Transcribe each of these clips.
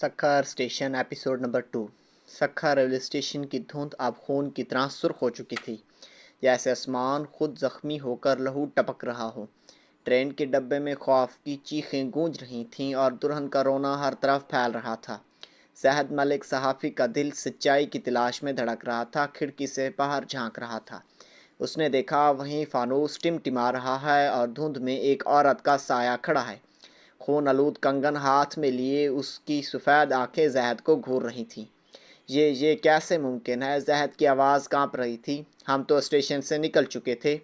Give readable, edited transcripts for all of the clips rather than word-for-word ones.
سکھا station episode number 2۔ سکھا railway station کی دھند اب خون کی طرح سرخ ہو چکی تھی، جیسے آسمان خود زخمی ہو کر لہو ٹپک رہا ہو۔ ٹرین کے ڈبے میں خوف کی چیخیں گونج رہی تھیں اور دلہن کا رونا ہر طرف پھیل رہا تھا۔ زاہد ملک صحافی کا دل سچائی کی تلاش میں دھڑک رہا تھا، کھڑکی سے باہر جھانک رہا تھا۔ اس نے دیکھا وہیں فانوس ٹمٹما رہا ہے اور دھند میں ایک عورت کا سایہ کھڑا ہے۔ خون آلود کنگن ہاتھ میں لیے اس کی سفید آنکھیں زاہد کو گھور رہی تھیں۔ یہ کیسے ممکن ہے؟ زاہد کی آواز کانپ رہی تھی۔ ہم تو اسٹیشن سے نکل چکے تھے۔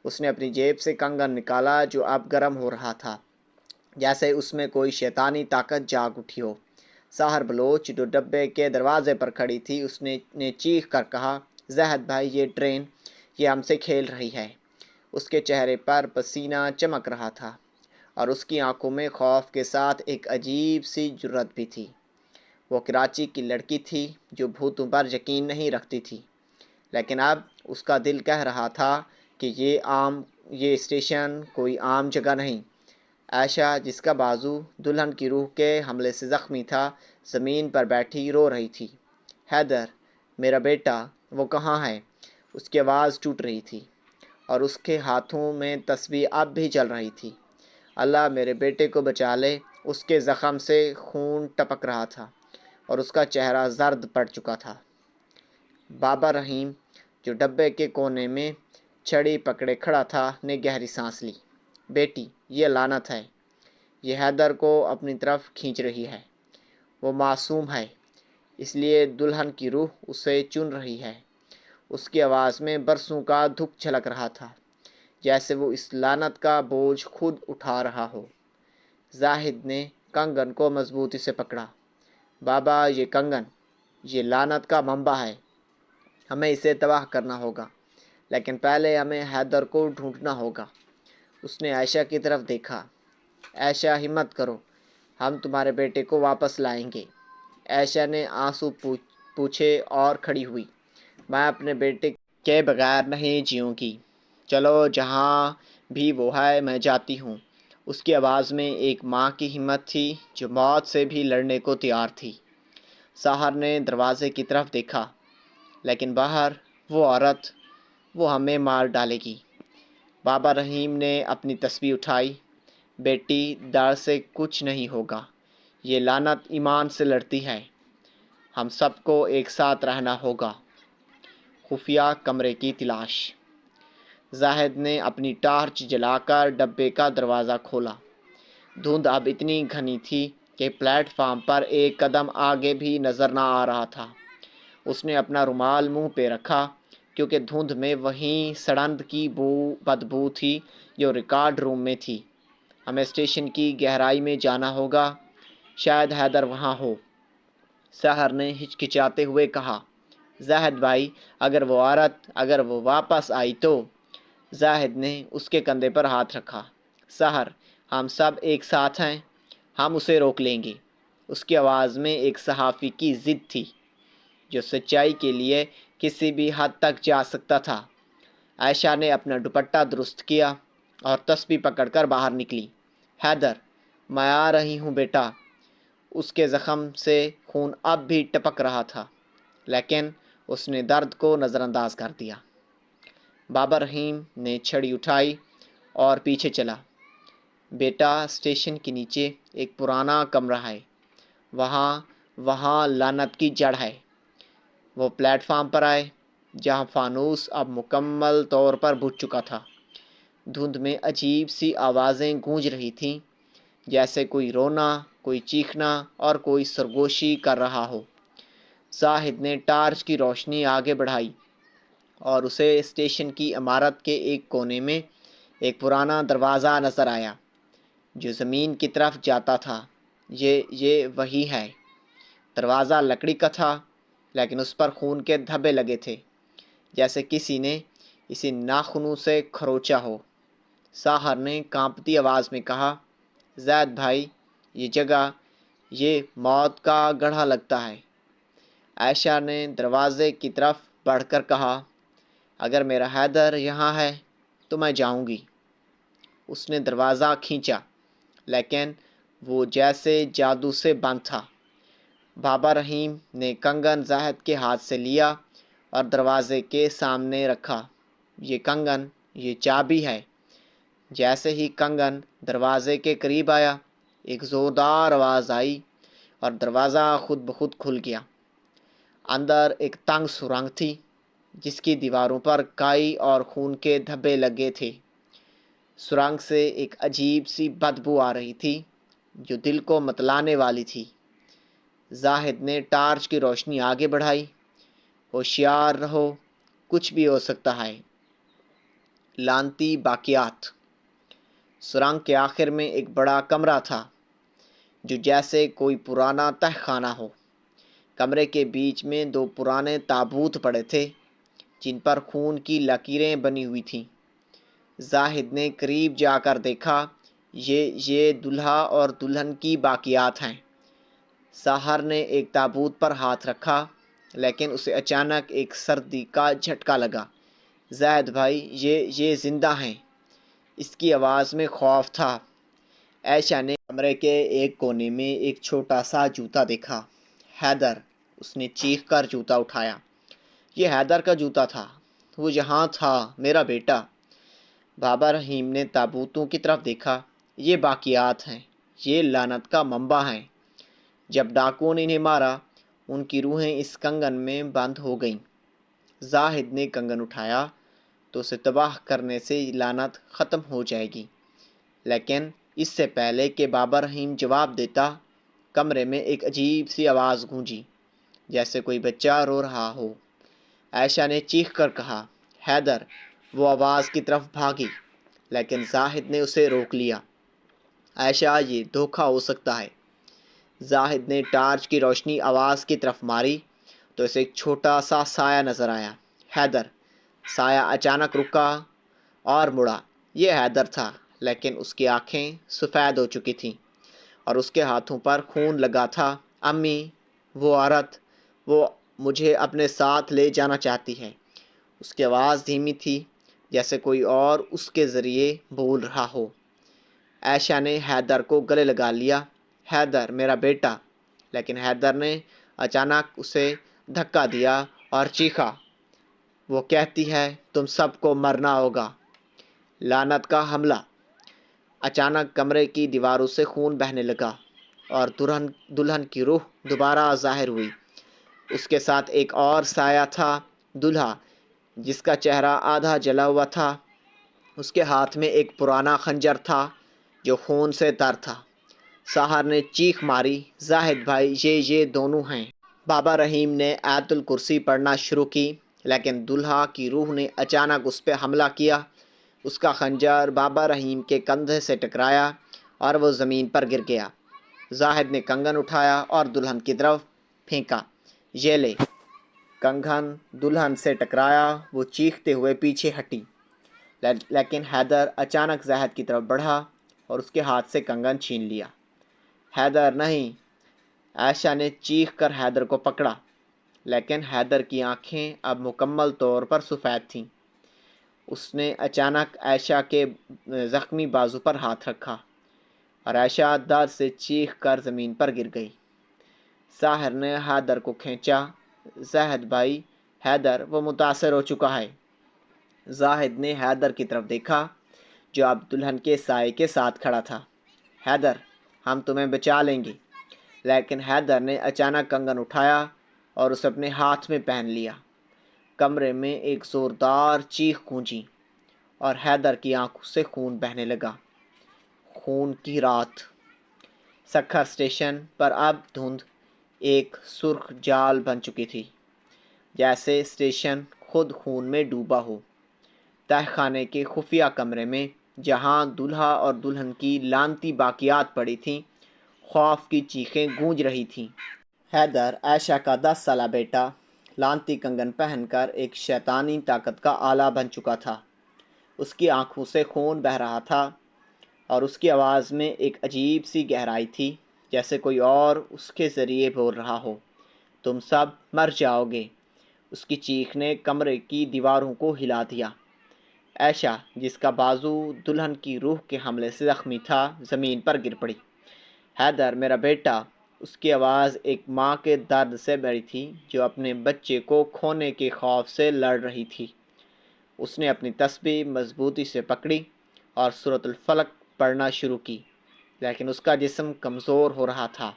اس نے اپنی جیب سے کنگن نکالا جو اب گرم ہو رہا تھا، جیسے اس میں کوئی شیطانی طاقت جاگ اٹھی ہو۔ سحر بلوچ جو ڈبے کے دروازے پر کھڑی تھی، اس نے چیخ کر کہا، زاہد بھائی، یہ ٹرین یہ ہم سے کھیل رہی ہے۔ اس کے چہرے پر پسینہ چمک رہا تھا اور اس کی آنکھوں میں خوف کے ساتھ ایک عجیب سی جرأت بھی تھی۔ وہ کراچی کی لڑکی تھی جو بھوتوں پر یقین نہیں رکھتی تھی، لیکن اب اس کا دل کہہ رہا تھا کہ یہ اسٹیشن کوئی عام جگہ نہیں۔ عائشہ، جس کا بازو دلہن کی روح کے حملے سے زخمی تھا، زمین پر بیٹھی رو رہی تھی۔ حیدر، میرا بیٹا، وہ کہاں ہے؟ اس کی آواز ٹوٹ رہی تھی اور اس کے ہاتھوں میں تسبیح اب بھی چل رہی تھی۔ اللہ میرے بیٹے کو بچا لے۔ اس کے زخم سے خون ٹپک رہا تھا اور اس کا چہرہ زرد پڑ چکا تھا۔ بابا رحیم، جو ڈبے کے کونے میں چھڑی پکڑے کھڑا تھا، نے گہری سانس لی۔ بیٹی، یہ لعنت ہے، یہ حیدر کو اپنی طرف کھینچ رہی ہے۔ وہ معصوم ہے، اس لیے دلہن کی روح اسے چن رہی ہے۔ اس کی آواز میں برسوں کا دکھ جھلک رہا تھا، جیسے وہ اس لعنت کا بوجھ خود اٹھا رہا ہو۔ زاہد نے کنگن کو مضبوطی سے پکڑا۔ بابا، یہ کنگن، یہ لعنت کا منبع ہے۔ ہمیں اسے تباہ کرنا ہوگا، لیکن پہلے ہمیں حیدر کو ڈھونڈنا ہوگا۔ اس نے عائشہ کی طرف دیکھا۔ عائشہ، ہمت کرو، ہم تمہارے بیٹے کو واپس لائیں گے۔ عائشہ نے آنسو پوچھے اور کھڑی ہوئی۔ میں اپنے بیٹے کے بغیر نہیں جیوں گی۔ چلو، جہاں بھی وہ ہے میں جاتی ہوں۔ اس کی آواز میں ایک ماں کی ہمت تھی جو موت سے بھی لڑنے کو تیار تھی۔ سحر نے دروازے کی طرف دیکھا، لیکن باہر وہ عورت، وہ ہمیں مار ڈالے گی۔ بابا رحیم نے اپنی تسبیح اٹھائی۔ بیٹی، ڈر سے کچھ نہیں ہوگا، یہ لعنت ایمان سے لڑتی ہے۔ ہم سب کو ایک ساتھ رہنا ہوگا۔ خفیہ کمرے کی تلاش۔ زاہد نے اپنی ٹارچ جلا کر ڈبے کا دروازہ کھولا۔ دھند اب اتنی گھنی تھی کہ پلیٹ فارم پر ایک قدم آگے بھی نظر نہ آ رہا تھا۔ اس نے اپنا رومال منہ پہ رکھا، کیونکہ دھند میں وہیں سڑند کی بدبو تھی جو ریکارڈ روم میں تھی۔ ہمیں اسٹیشن کی گہرائی میں جانا ہوگا، شاید حیدر وہاں ہو۔ سحر نے ہچکچاتے ہوئے کہا، زاہد بھائی، اگر وہ عورت، اگر وہ واپس آئی تو؟ زاہد نے اس کے کندھے پر ہاتھ رکھا۔ سحر، ہم سب ایک ساتھ ہیں، ہم اسے روک لیں گے۔ اس کی آواز میں ایک صحافی کی ضد تھی جو سچائی کے لیے کسی بھی حد تک جا سکتا تھا۔ عائشہ نے اپنا دوپٹہ درست کیا اور تسبیح پکڑ کر باہر نکلی۔ حیدر، میں آ رہی ہوں بیٹا۔ اس کے زخم سے خون اب بھی ٹپک رہا تھا، لیکن اس نے درد کو نظر انداز کر دیا۔ بابا رحیم نے چھڑی اٹھائی اور پیچھے چلا۔ بیٹا، اسٹیشن کے نیچے ایک پرانا کمرہ ہے، وہاں لعنت کی جڑ ہے۔ وہ پلیٹ فارم پر آئے، جہاں فانوس اب مکمل طور پر بجھ چکا تھا۔ دھند میں عجیب سی آوازیں گونج رہی تھیں، جیسے کوئی رونا، کوئی چیخنا اور کوئی سرگوشی کر رہا ہو۔ زاہد نے ٹارچ کی روشنی آگے بڑھائی اور اسے اسٹیشن کی عمارت کے ایک کونے میں ایک پرانا دروازہ نظر آیا جو زمین کی طرف جاتا تھا۔ یہ وہی ہے۔ دروازہ لکڑی کا تھا، لیکن اس پر خون کے دھبے لگے تھے، جیسے کسی نے اسے ناخنوں سے کھروچا ہو۔ ساحر نے کانپتی آواز میں کہا، زید بھائی، یہ جگہ، یہ موت کا گڑھا لگتا ہے۔ عائشہ نے دروازے کی طرف بڑھ کر کہا، اگر میرا حیدر یہاں ہے تو میں جاؤں گی۔ اس نے دروازہ کھینچا، لیکن وہ جیسے جادو سے بند تھا۔ بابا رحیم نے کنگن زاہد کے ہاتھ سے لیا اور دروازے کے سامنے رکھا۔ یہ کنگن، یہ چابی ہے۔ جیسے ہی کنگن دروازے کے قریب آیا، ایک زوردار آواز آئی اور دروازہ خود بخود کھل گیا۔ اندر ایک تنگ سرنگ تھی جس کی دیواروں پر کائی اور خون کے دھبے لگے تھے۔ سرنگ سے ایک عجیب سی بدبو آ رہی تھی جو دل کو متلانے والی تھی۔ زاہد نے ٹارچ کی روشنی آگے بڑھائی۔ ہوشیار رہو، کچھ بھی ہو سکتا ہے۔ لعنتی باقیات۔ سرنگ کے آخر میں ایک بڑا کمرہ تھا جو جیسے کوئی پرانا تہ خانہ ہو۔ کمرے کے بیچ میں دو پرانے تابوت پڑے تھے جن پر خون کی لکیریں بنی ہوئی تھیں۔ زاہد نے قریب جا کر دیکھا، یہ دلہا اور دلہن کی باقیات ہیں۔ ساحر نے ایک تابوت پر ہاتھ رکھا لیکن اسے اچانک ایک سردی کا جھٹکا لگا۔ زاہد بھائی، یہ زندہ ہیں۔ اس کی آواز میں خوف تھا۔ عائشہ نے کمرے کے ایک کونے میں ایک چھوٹا سا جوتا دیکھا۔ حیدر! اس نے چیخ کر جوتا اٹھایا۔ یہ حیدر کا جوتا تھا۔ وہ یہاں تھا، میرا بیٹا۔ بابا رحیم نے تابوتوں کی طرف دیکھا۔ یہ باقیات ہیں، یہ لعنت کا منبع ہیں۔ جب ڈاکوؤں نے انہیں مارا، ان کی روحیں اس کنگن میں بند ہو گئیں۔ زاہد نے کنگن اٹھایا تو اسے تباہ کرنے سے لعنت ختم ہو جائے گی، لیکن اس سے پہلے کہ بابا رحیم جواب دیتا، کمرے میں ایک عجیب سی آواز گونجی جیسے کوئی بچہ رو رہا ہو۔ عائشہ نے چیخ کر کہا، حیدر! وہ آواز کی طرف بھاگی لیکن زاہد نے اسے روک لیا۔ عائشہ، یہ دھوکہ ہو سکتا ہے۔ زاہد نے ٹارچ کی روشنی آواز کی طرف ماری تو اسے ایک چھوٹا سا سایہ نظر آیا۔ حیدر! سایہ اچانک رکا اور مڑا۔ یہ حیدر تھا لیکن اس کی آنکھیں سفید ہو چکی تھیں اور اس کے ہاتھوں پر خون لگا تھا۔ امی، وہ عورت، وہ مجھے اپنے ساتھ لے جانا چاہتی ہے۔ اس کی آواز دھیمی تھی جیسے کوئی اور اس کے ذریعے بول رہا ہو۔ عائشہ نے حیدر کو گلے لگا لیا۔ حیدر، میرا بیٹا! لیکن حیدر نے اچانک اسے دھکا دیا اور چیخا، وہ کہتی ہے تم سب کو مرنا ہوگا۔ لعنت کا حملہ۔ اچانک کمرے کی دیواروں سے خون بہنے لگا اور دلہن کی روح دوبارہ ظاہر ہوئی۔ اس کے ساتھ ایک اور سایہ تھا، دلہا، جس کا چہرہ آدھا جلا ہوا تھا۔ اس کے ہاتھ میں ایک پرانا خنجر تھا جو خون سے تر تھا۔ ساحر نے چیخ ماری، زاہد بھائی، یہ دونوں ہیں۔ بابا رحیم نے آیت الکرسی پڑھنا شروع کی لیکن دلہا کی روح نے اچانک اس پہ حملہ کیا۔ اس کا خنجر بابا رحیم کے کندھے سے ٹکرایا اور وہ زمین پر گر گیا۔ زاہد نے کنگن اٹھایا اور دلہن کی طرف پھینکا۔ یہ لے۔ کنگن دلہن سے ٹکرایا، وہ چیختے ہوئے پیچھے ہٹی، لیکن حیدر اچانک زاہد کی طرف بڑھا اور اس کے ہاتھ سے کنگن چھین لیا۔ حیدر نہیں! عائشہ نے چیخ کر حیدر کو پکڑا، لیکن حیدر کی آنکھیں اب مکمل طور پر سفید تھیں۔ اس نے اچانک عائشہ کے زخمی بازو پر ہاتھ رکھا اور عائشہ درد سے چیخ کر زمین پر گر گئی۔ ساحر نے حیدر کو کھینچا۔ زاہد بھائی، حیدر، وہ متاثر ہو چکا ہے۔ زاہد نے حیدر کی طرف دیکھا جو اب دلہن کے سائے کے ساتھ کھڑا تھا۔ حیدر، ہم تمہیں بچا لیں گے۔ لیکن حیدر نے اچانک کنگن اٹھایا اور اسے اپنے ہاتھ میں پہن لیا۔ کمرے میں ایک زوردار چیخ گونجی اور حیدر کی آنکھوں سے خون بہنے لگا۔ خون کی رات۔ سکھر اسٹیشن پر اب دھند ایک سرخ جال بن چکی تھی، جیسے اسٹیشن خود خون میں ڈوبا ہو۔ تہ خانے کے خفیہ کمرے میں جہاں دلہا اور دلہن کی لعنتی باقیات پڑی تھیں، خوف کی چیخیں گونج رہی تھیں۔ حیدر، عائشہ کا 10 سالہ بیٹا، لعنتی کنگن پہن کر ایک شیطانی طاقت کا آلہ بن چکا تھا۔ اس کی آنکھوں سے خون بہہ رہا تھا اور اس کی آواز میں ایک عجیب سی گہرائی تھی جیسے کوئی اور اس کے ذریعے بول رہا ہو، تم سب مر جاؤ گے۔ اس کی چیخ نے کمرے کی دیواروں کو ہلا دیا۔ عائشہ، جس کا بازو دلہن کی روح کے حملے سے زخمی تھا، زمین پر گر پڑی۔ حیدر، میرا بیٹا! اس کی آواز ایک ماں کے درد سے بھری تھی جو اپنے بچے کو کھونے کے خوف سے لڑ رہی تھی۔ اس نے اپنی تسبیح مضبوطی سے پکڑی اور سورۃ الفلق پڑھنا شروع کی، لیکن اس کا جسم کمزور ہو رہا تھا۔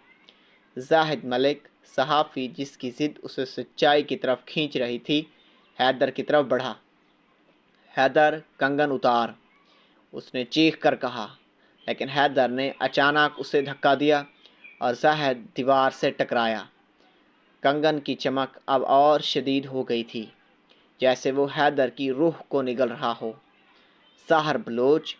زاہد ملک، صحافی جس کی ضد اسے سچائی کی طرف کھینچ رہی تھی، حیدر کی طرف بڑھا۔ حیدر، کنگن اتار، اس نے چیخ کر کہا، لیکن حیدر نے اچانک اسے دھکا دیا اور زاہد دیوار سے ٹکرایا۔ کنگن کی چمک اب اور شدید ہو گئی تھی، جیسے وہ حیدر کی روح کو نگل رہا ہو۔ سحر بلوچ،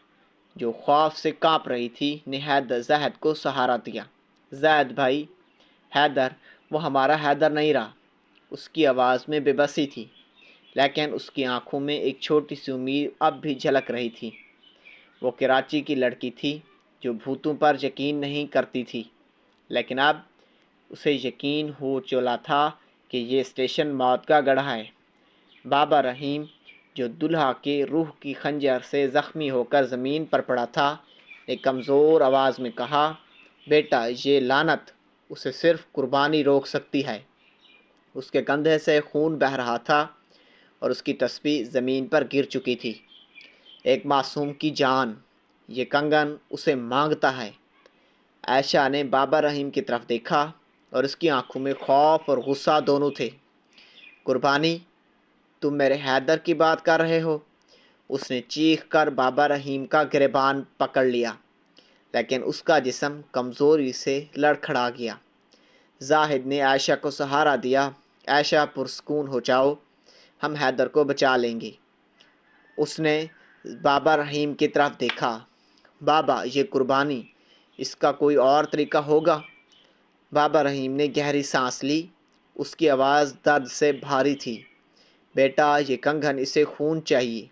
جو خوف سے کانپ رہی تھی، نے زاہد کو سہارا دیا۔ زاہد بھائی، حیدر، وہ ہمارا حیدر نہیں رہا۔ اس کی آواز میں بے بسی تھی، لیکن اس کی آنکھوں میں ایک چھوٹی سی امید اب بھی جھلک رہی تھی۔ وہ کراچی کی لڑکی تھی جو بھوتوں پر یقین نہیں کرتی تھی، لیکن اب اسے یقین ہو چلا تھا کہ یہ اسٹیشن موت کا گڑھا ہے۔ بابا رحیم، جو دلہا کے روح کی خنجر سے زخمی ہو کر زمین پر پڑا تھا، نے کمزور آواز میں کہا، بیٹا، یہ لعنت اسے صرف قربانی روک سکتی ہے۔ اس کے کندھے سے خون بہہ رہا تھا اور اس کی تسبیح زمین پر گر چکی تھی۔ ایک معصوم کی جان، یہ کنگن اسے مانگتا ہے۔ عائشہ نے بابا رحیم کی طرف دیکھا اور اس کی آنکھوں میں خوف اور غصہ دونوں تھے۔ قربانی؟ تم میرے حیدر کی بات کر رہے ہو؟ اس نے چیخ کر بابا رحیم کا گریبان پکڑ لیا، لیکن اس کا جسم کمزوری سے لڑکھڑا گیا۔ زاہد نے عائشہ کو سہارا دیا۔ عائشہ، پرسکون ہو جاؤ، ہم حیدر کو بچا لیں گے۔ اس نے بابا رحیم کی طرف دیکھا۔ بابا، یہ قربانی، اس کا کوئی اور طریقہ ہوگا؟ بابا رحیم نے گہری سانس لی۔ اس کی آواز درد سے بھاری تھی۔ بیٹا، یہ کنگن، اسے خون چاہیے۔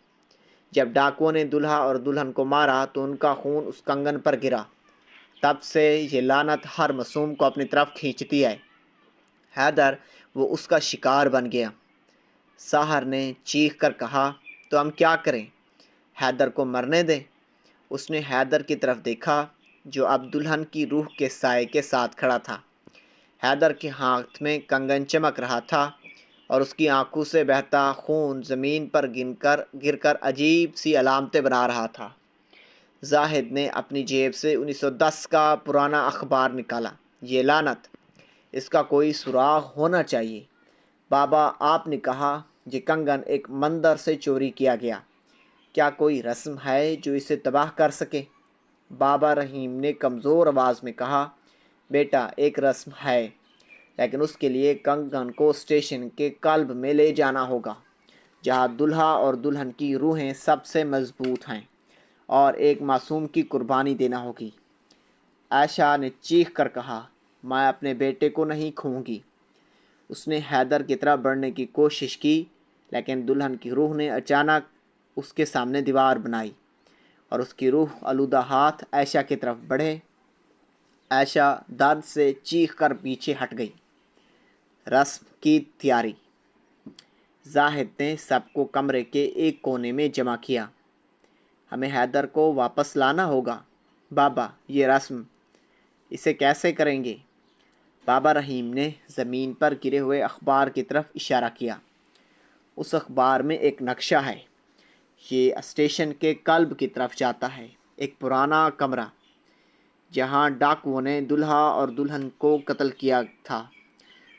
جب ڈاکوؤں نے دلہا اور دلہن کو مارا تو ان کا خون اس کنگن پر گرا۔ تب سے یہ لعنت ہر معصوم کو اپنی طرف کھینچتی ہے۔ حیدر، وہ اس کا شکار بن گیا۔ ساحر نے چیخ کر کہا، تو ہم کیا کریں؟ حیدر کو مرنے دیں۔ اس نے حیدر کی طرف دیکھا جو اب دلہن کی روح کے سائے کے ساتھ کھڑا تھا۔ حیدر کے ہاتھ میں کنگن چمک رہا تھا اور اس کی آنکھوں سے بہتا خون زمین پر گر کر عجیب سی علامتیں بنا رہا تھا۔ زاہد نے اپنی جیب سے 1910 کا پرانا اخبار نکالا۔ یہ لعنت، اس کا کوئی سراغ ہونا چاہیے۔ بابا، آپ نے کہا یہ کنگن ایک مندر سے چوری کیا گیا۔ کیا کوئی رسم ہے جو اسے تباہ کر سکے؟ بابا رحیم نے کمزور آواز میں کہا، بیٹا، ایک رسم ہے، لیکن اس کے لیے کنگن کو اسٹیشن کے قلب میں لے جانا ہوگا، جہاں دلہا اور دلہن کی روحیں سب سے مضبوط ہیں، اور ایک معصوم کی قربانی دینا ہوگی۔ عائشہ نے چیخ کر کہا، میں اپنے بیٹے کو نہیں کھوؤں گی۔ اس نے حیدر کی طرف بڑھنے کی کوشش کی، لیکن دلہن کی روح نے اچانک اس کے سامنے دیوار بنائی اور اس کی روح آلودہ ہاتھ عائشہ کی طرف بڑھے۔ عائشہ درد سے چیخ کر پیچھے ہٹ گئی۔ رسم کی تیاری۔ زاہد نے سب کو کمرے کے ایک کونے میں جمع کیا۔ ہمیں حیدر کو واپس لانا ہوگا۔ بابا، یہ رسم، اسے کیسے کریں گے؟ بابا رحیم نے زمین پر گرے ہوئے اخبار کی طرف اشارہ کیا۔ اس اخبار میں ایک نقشہ ہے۔ یہ اسٹیشن کے قلب کی طرف جاتا ہے۔ ایک پرانا کمرہ جہاں ڈاکوؤں نے دلہا اور دلہن کو قتل کیا تھا۔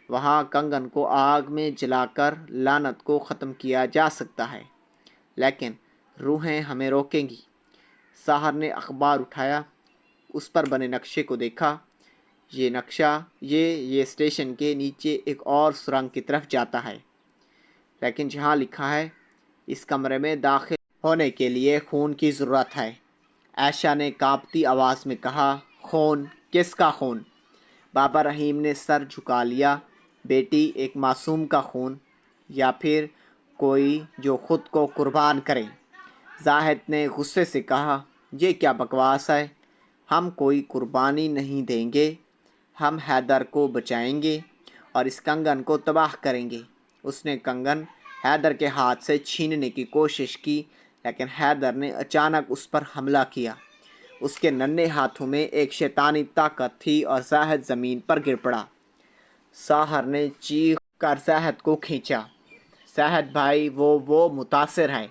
وہاں کنگن کو آگ میں جلا کر لعنت کو ختم کیا جا سکتا ہے، لیکن روحیں ہمیں روکیں گی۔ ساحر نے اخبار اٹھایا، اس پر بنے نقشے کو دیکھا۔ یہ نقشہ یہ اسٹیشن کے نیچے ایک اور سرنگ کی طرف جاتا ہے، لیکن جہاں لکھا ہے، اس کمرے میں داخل ہونے کے لیے خون کی ضرورت ہے۔ عائشہ نے کانپتی آواز میں کہا، خون؟ کس کا خون؟ بابا رحیم نے سر جھکا لیا۔ بیٹی، ایک معصوم کا خون، یا پھر کوئی جو خود کو قربان کرے۔ زاہد نے غصے سے کہا، یہ کیا بکواس ہے؟ ہم کوئی قربانی نہیں دیں گے، ہم حیدر کو بچائیں گے اور اس کنگن کو تباہ کریں گے۔ اس نے کنگن حیدر کے ہاتھ سے چھیننے کی کوشش کی، لیکن حیدر نے اچانک اس پر حملہ کیا۔ اس کے ننھے ہاتھوں میں ایک شیطانی طاقت تھی اور زاہد زمین پر گر پڑا۔ ساحر نے چیخ کر زاہد کو کھینچا۔ زاہد بھائی، وہ متاثر ہے۔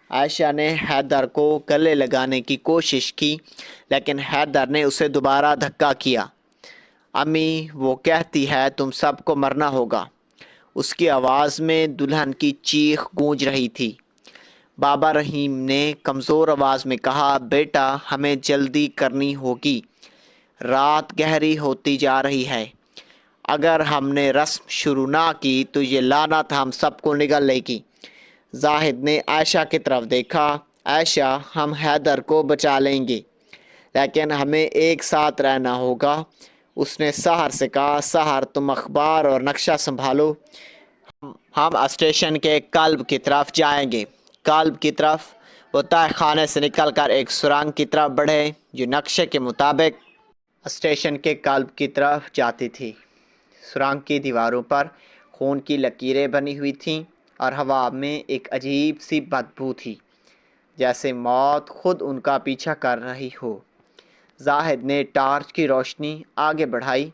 عائشہ نے حیدر کو گلے لگانے کی کوشش کی لیکن حیدر نے اسے دوبارہ دھکا کیا۔ امی، وہ کہتی ہے تم سب کو مرنا ہوگا۔ اس کی آواز میں دلہن کی چیخ گونج رہی تھی۔ بابا رحیم نے کمزور آواز میں کہا، بیٹا ہمیں جلدی کرنی ہوگی، رات گہری ہوتی جا رہی ہے۔ اگر ہم نے رسم شروع نہ کی تو یہ لعنت ہم سب کو نگل لے گی۔ زاہد نے عائشہ کی طرف دیکھا۔ عائشہ، ہم حیدر کو بچا لیں گے لیکن ہمیں ایک ساتھ رہنا ہوگا۔ اس نے سحر سے کہا، سحر تم اخبار اور نقشہ سنبھالو، ہم اسٹیشن کے قلب کی طرف جائیں گے۔ قلب کی طرف؟ وہ تہہ خانے سے نکل کر ایک سرنگ کی طرف بڑھے جو نقشے کے مطابق اسٹیشن کے قلب کی طرف جاتی تھی۔ سرنگ کی دیواروں پر خون کی لکیریں بنی ہوئی تھیں اور ہوا میں ایک عجیب سی بدبو تھی، جیسے موت خود ان کا پیچھا کر رہی ہو۔ زاہد نے ٹارچ کی روشنی آگے بڑھائی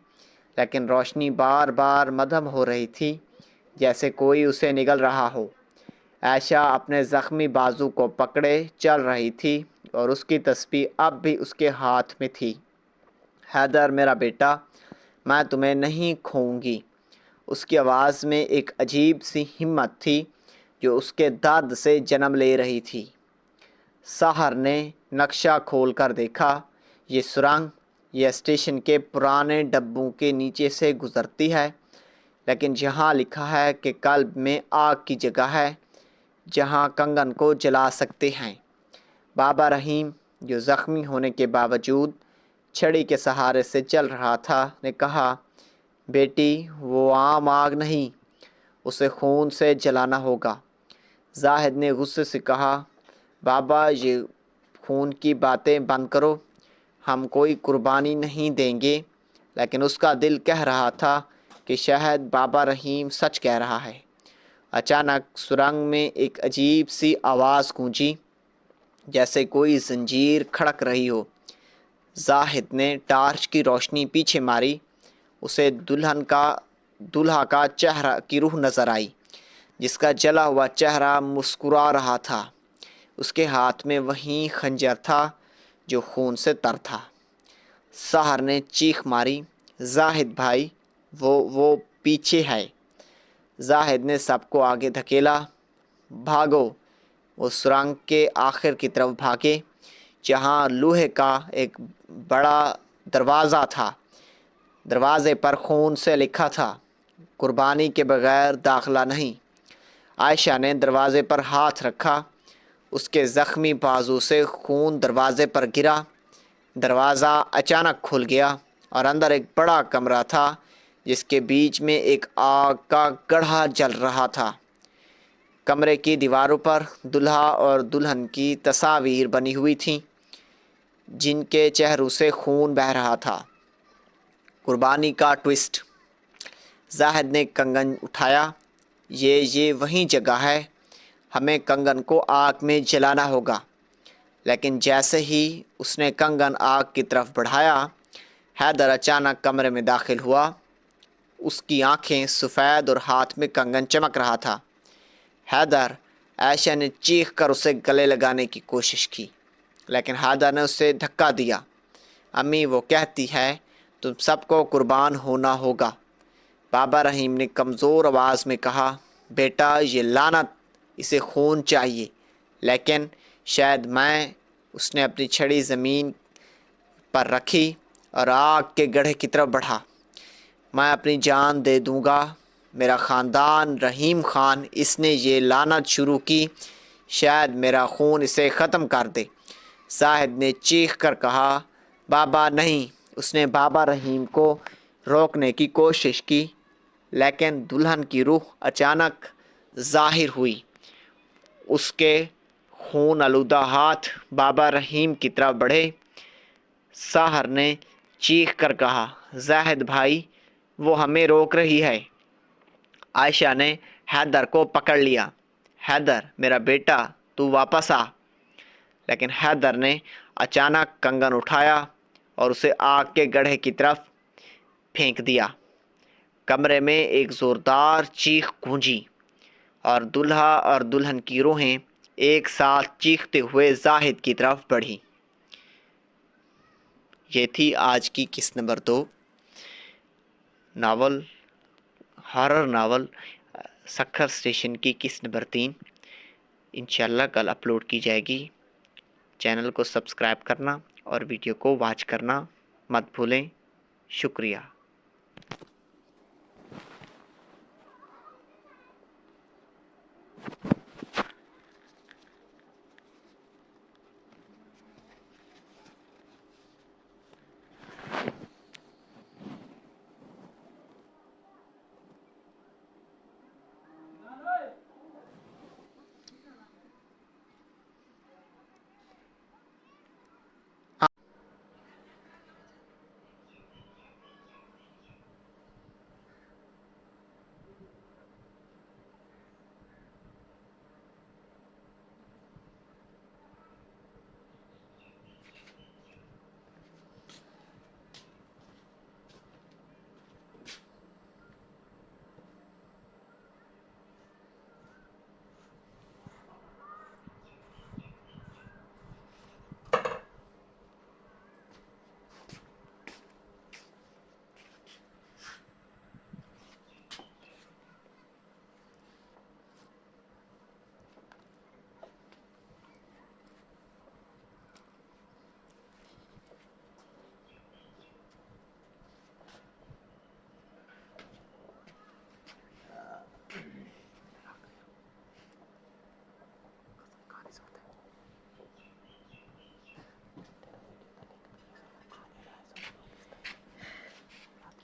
لیکن روشنی بار بار مدھم ہو رہی تھی، جیسے کوئی اسے نگل رہا ہو۔ عائشہ اپنے زخمی بازو کو پکڑے چل رہی تھی اور اس کی تسبیح اب بھی اس کے ہاتھ میں تھی۔ حیدر میرا بیٹا، میں تمہیں نہیں کھوؤں گی۔ اس کی آواز میں ایک عجیب سی ہمت تھی جو اس کے درد سے جنم لے رہی تھی۔ سحر نے نقشہ کھول کر دیکھا۔ یہ سرنگ، یہ اسٹیشن کے پرانے ڈبوں کے نیچے سے گزرتی ہے، لیکن جہاں لکھا ہے کہ قلب میں آگ کی جگہ ہے جہاں کنگن کو جلا سکتے ہیں۔ بابا رحیم، جو زخمی ہونے کے باوجود چھڑی کے سہارے سے چل رہا تھا، نے کہا، بیٹی وہ عام آگ نہیں، اسے خون سے جلانا ہوگا۔ زاہد نے غصے سے کہا، بابا یہ خون کی باتیں بند کرو، ہم کوئی قربانی نہیں دیں گے۔ لیکن اس کا دل کہہ رہا تھا کہ شاید بابا رحیم سچ کہہ رہا ہے۔ اچانک سرنگ میں ایک عجیب سی آواز گونجی، جیسے کوئی زنجیر کھڑک رہی ہو۔ زاہد نے ٹارچ کی روشنی پیچھے ماری۔ اسے دلہا کا چہرہ کی روح نظر آئی، جس کا جلا ہوا چہرہ مسکرا رہا تھا۔ اس کے ہاتھ میں وہی خنجر تھا جو خون سے تر تھا۔ سحر نے چیخ ماری، زاہد بھائی، وہ پیچھے ہے۔ زاہد نے سب کو آگے دھکیلا۔ بھاگو! وہ سرنگ کے آخر کی طرف بھاگے جہاں لوہے کا ایک بڑا دروازہ تھا۔ دروازے پر خون سے لکھا تھا، قربانی کے بغیر داخلہ نہیں۔ عائشہ نے دروازے پر ہاتھ رکھا۔ اس کے زخمی بازو سے خون دروازے پر گرا۔ دروازہ اچانک کھل گیا اور اندر ایک بڑا کمرہ تھا جس کے بیچ میں ایک آگ کا گڑھا جل رہا تھا۔ کمرے کی دیواروں پر دلہا اور دلہن کی تصاویر بنی ہوئی تھیں جن کے چہروں سے خون بہہ رہا تھا۔ قربانی کا ٹوسٹ۔ زاہد نے کنگن اٹھایا۔ یہ وہی جگہ ہے، ہمیں کنگن کو آگ میں جلانا ہوگا۔ لیکن جیسے ہی اس نے کنگن آگ کی طرف بڑھایا، حیدر اچانک کمرے میں داخل ہوا۔ اس کی آنکھیں سفید اور ہاتھ میں کنگن چمک رہا تھا۔ حیدر! عائشہ نے چیخ کر اسے گلے لگانے کی کوشش کی لیکن حیدر نے اسے دھکا دیا۔ امی، وہ کہتی ہے تم سب کو قربان ہونا ہوگا۔ بابا رحیم نے کمزور آواز میں کہا، بیٹا یہ لعنت، اسے خون چاہیے۔ لیکن شاید اس نے اپنی چھڑی زمین پر رکھی اور آگ کے گڑھے کی طرف بڑھا۔ میں اپنی جان دے دوں گا، میرا خاندان رحیم خان، اس نے یہ لعنت شروع کی، شاید میرا خون اسے ختم کر دے۔ زاہد نے چیخ کر کہا، بابا نہیں۔ اس نے بابا رحیم کو روکنے کی کوشش کی لیکن دلہن کی روح اچانک ظاہر ہوئی۔ اس کے خون آلودہ ہاتھ بابا رحیم کی طرف بڑھے۔ سحر نے چیخ کر کہا، زاہد بھائی، وہ ہمیں روک رہی ہے۔ عائشہ نے حیدر کو پکڑ لیا۔ حیدر میرا بیٹا، تو واپس آ۔ لیکن حیدر نے اچانک کنگن اٹھایا اور اسے آگ کے گڑھے کی طرف پھینک دیا۔ کمرے میں ایک زوردار چیخ گونجی اور دلہا اور دلہن کی روحیں ایک ساتھ چیختے ہوئے زاہد کی طرف بڑھی۔ یہ تھی آج کی قسط number 2 novel, horror novel Sukkur station کی قسط نمبر 3 انشاءاللہ کل اپلوڈ کی جائے گی۔ چینل کو سبسکرائب کرنا اور ویڈیو کو واچ کرنا مت بھولیں۔ شکریہ۔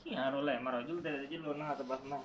Ki haro le maro jul de jilo na ta bas na.